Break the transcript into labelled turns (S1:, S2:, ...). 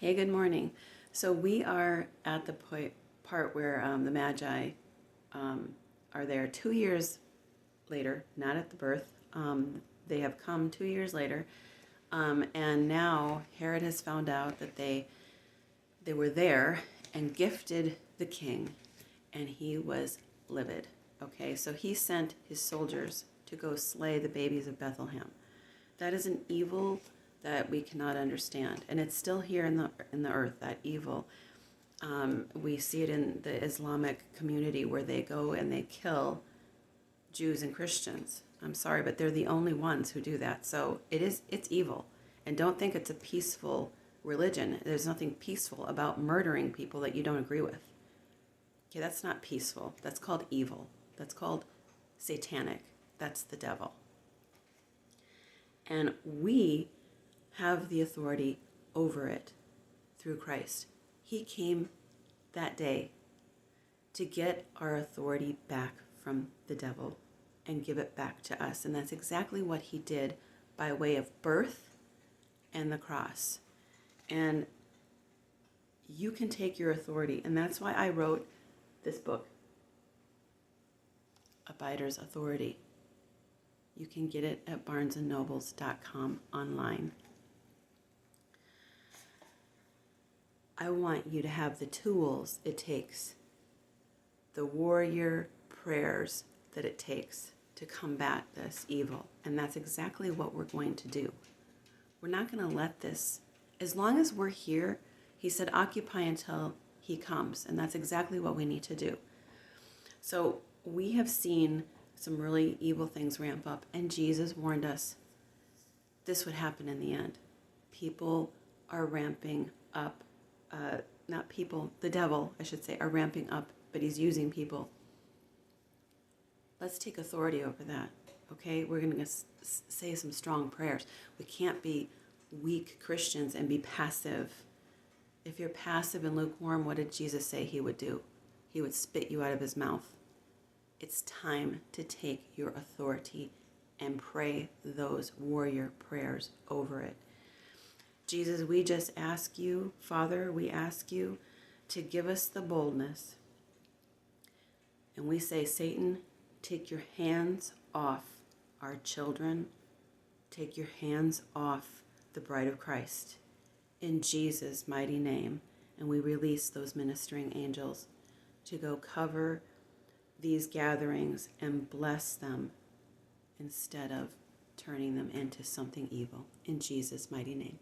S1: Hey, good morning. So we are at the part where the Magi are there 2 years later, not at the birth. They have come 2 years later, and now Herod has found out that they were there and gifted the king, and he was livid. Okay, so he sent his soldiers to go slay the babies of Bethlehem. That is an evil that we cannot understand, and it's still here in the earth. That evil, we see it in the Islamic community where they go and they kill Jews and Christians. I'm sorry, but they're the only ones who do that. So it's evil, and don't think it's a peaceful religion. There's nothing peaceful about murdering people that you don't agree with. Okay, that's not peaceful. That's called evil. That's called satanic. That's the devil. And we have the authority over it through Christ. He came that day to get our authority back from the devil and give it back to us. And that's exactly what he did by way of birth and the cross. And you can take your authority. And that's why I wrote this book, Abider's Authority. You can get it at barnesandnobles.com online. I want you to have the tools it takes, the warrior prayers that it takes to combat this evil. And that's exactly what we're going to do. We're not going to let this, as long as we're here, he said, occupy until he comes. And that's exactly what we need to do. So we have seen some really evil things ramp up, and Jesus warned us this would happen in the end. People are ramping up, not people, the devil, I should say, are ramping up, but he's using people. Let's take authority over that, okay? We're going to say some strong prayers. We can't be weak Christians and be passive. If you're passive and lukewarm, what did Jesus say he would do? He would spit you out of his mouth. It's time to take your authority and pray those warrior prayers over it. Jesus, we just ask you, Father, we ask you to give us the boldness. And we say, Satan, take your hands off our children. Take your hands off the bride of Christ. In Jesus' mighty name. And we release those ministering angels to go cover these gatherings and bless them instead of turning them into something evil. In Jesus' mighty name.